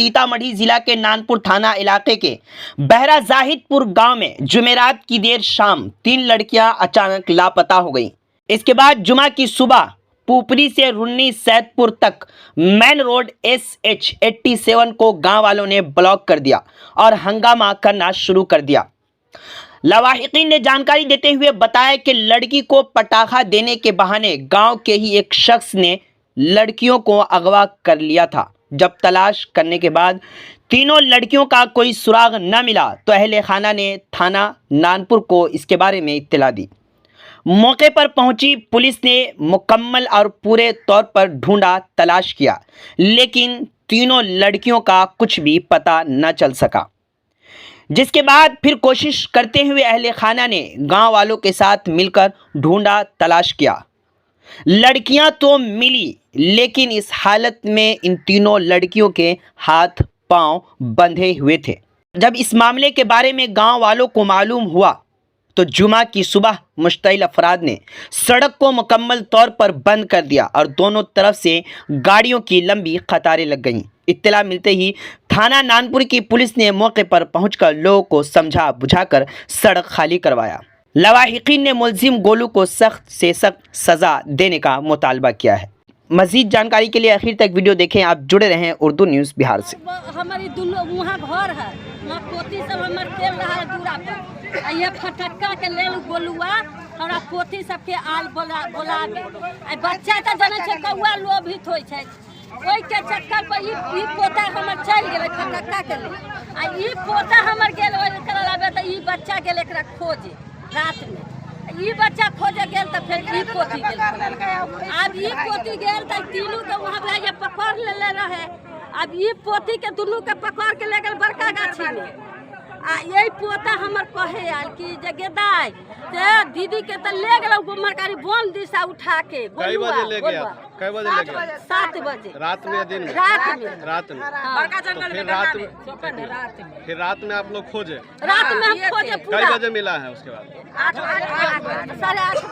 सीतामढ़ी जिला के नानपुर थाना इलाके के बहरा जाहिदपुर गांव में जुमेरात की देर शाम 3 लड़कियां अचानक लापता हो गईं। इसके बाद जुमा की सुबह पुपरी से रुन्नी सैदपुर तक मेन रोड SH 87 को गांव वालों ने ब्लॉक कर दिया और हंगामा करना शुरू कर दिया। लवाहिकीन ने जानकारी देते हुए बताया कि लड़की को पटाखा देने के बहाने गांव के ही एक शख्स ने लड़कियों को अगवा कर लिया था। जब तलाश करने के बाद तीनों लड़कियों का कोई सुराग न मिला तो अहले खाना ने थाना नानपुर को इसके बारे में इत्तला दी। मौके पर पहुंची पुलिस ने मुकम्मल और पूरे तौर पर ढूंढा तलाश किया, लेकिन तीनों लड़कियों का कुछ भी पता न चल सका। जिसके बाद फिर कोशिश करते हुए अहले खाना ने गांव वालों के साथ मिलकर ढूंढा तलाश किया। लड़कियां तो मिली, लेकिन इस हालत में इन तीनों लड़कियों के हाथ पांव बंधे हुए थे। जब इस मामले के बारे में गांव वालों को मालूम हुआ तो जुमा की सुबह मुश्तइल अफराद ने सड़क को मुकम्मल तौर पर बंद कर दिया और दोनों तरफ से गाड़ियों की लंबी कतारें लग गईं। इत्तला मिलते ही थाना नानपुर की पुलिस ने मौके पर पहुंचकर लोगों को समझा बुझाकर सड़क खाली करवाया। लवाहिकीन ने मुलजिम गोलू को सख्त से सख्त सज़ा देने का मुतालबा किया है। मज़ीद जानकारी के लिए आखिर तक वीडियो देखें। आप जुड़े रहें उर्दू न्यूज़ बिहार से। हमारी वहाँ घर है, वहाँ पोती सब हमारे खेल रहा है दूरा पर। ये फटक्का के ले गोलुआ हमरा पोती सबके आल बोलाबे। बच्चा तो जाने छे कौआ लोभित होय छे, ओई के चक्कर पर ई पोता हमर चल गेलै फटक्का के ले। आ ई पोता हमर गेल ओइ कर लाबे त ई बच्चा गेल एकरा खोजे रात में। ई बच्चा खोजे गेल त फिर ई पोती गेल। अब ई पोती गेल त तीनों के वहां पे पकड़ ले रहे। अब ई पोती के दुनू के पकड़ के ले गेल बड़का गाछी में। आ यही पोता हमर कहे आल कि जगेदाई जे दीदी के त ले गेल गुमरकारी बोन दिशा उठा के। कई बजे ले गया? कई बजे ले गया? 7 बजे। रात में या दिन में? रात में। बड़का जंगल में रात में फिर रात में आप लोग खोजे? रात में हम खोजे पूरा। कई बजे मिला है उसके बाद? 8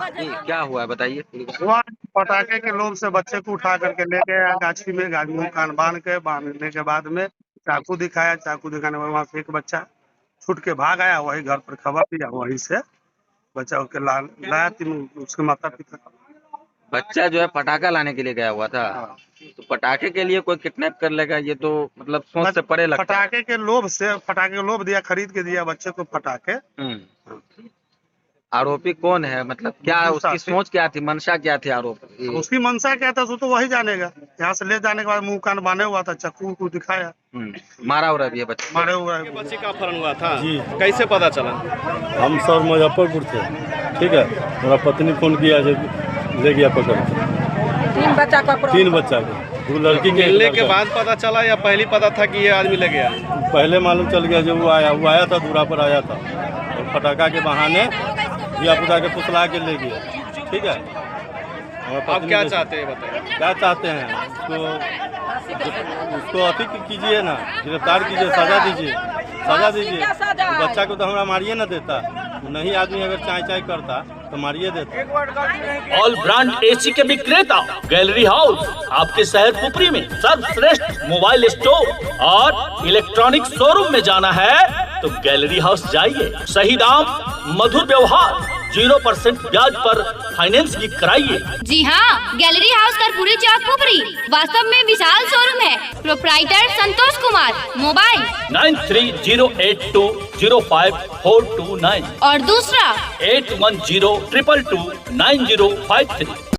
बजे। क्या हुआ है बताइए। वहाँ पटाखे के लोभ से बच्चे को उठा करके ले गया गाछी में, गाड़ी में कान बांधने के बाद में चाकू दिखाया। चाकू दिखाने में वहाँ से एक बच्चा छूट के भाग आया। वही घर पर खबर दिया, वहीं से बच्चा के लाया उसके माता पिता। बच्चा जो है पटाखा लाने के लिए गया हुआ था। तो पटाखे के लिए कोई किडनैप कर लेगा, ये तो मतलब सोच से परे लगता है। पटाखे के लोभ दिया, खरीद के दिया बच्चे को पटाखे। आरोपी कौन है, मतलब क्या उसकी सोच क्या थी, मंशा क्या थी आरोपी? उसकी मंशा क्या था तो वही जानेगा। यहाँ से ले जाने के बाद मुंह कान बांधे हुआ था, चाकू को दिखाया। मारा हो रहा है बच्चा? मारे हुआ है। बच्चे का अपहरण हुआ था जी। कैसे पता चला? हम सर मुजफ्फरपुर थे, ठीक है। मेरा पत्नी फोन किया, ले गया पकड़ के। 3 बच्चा को, 3 बच्चा को, 2 लड़की के। मिलने के बाद पता चला या पहले पता था कि ये आदमी ले गया? पहले मालूम चल गया, जब वो आया था दूरा पर आया था और पटाखा के बहाने या पुता के पुतला के ले गया, ठीक है। आप क्या चाहते हैं बताइए? क्या चाहते हैं? उसको अति कीजिए ना, गिरफ्तार कीजिए, सजा दीजिए। बच्चा को तो हमारा मारिए ना देता, नहीं आदमी अगर चाय करता तो मारिए देता। ऑल ब्रांड AC के विक्रेता गैलरी हाउस आपके शहर पुपरी में सर्वश्रेष्ठ मोबाइल स्टोर और इलेक्ट्रॉनिक शोरूम में जाना है तो गैलरी हाउस जाइए। सही दाम, मधुर व्यवहार, 0% ब्याज पर फाइनेंस भी कराइए। जी हाँ, गैलरी हाउस कर्पूरी चौक पुपरी वास्तव में विशाल शोरूम है। प्रोप्राइटर संतोष कुमार। मोबाइल 9308205429 और दूसरा 8102229053।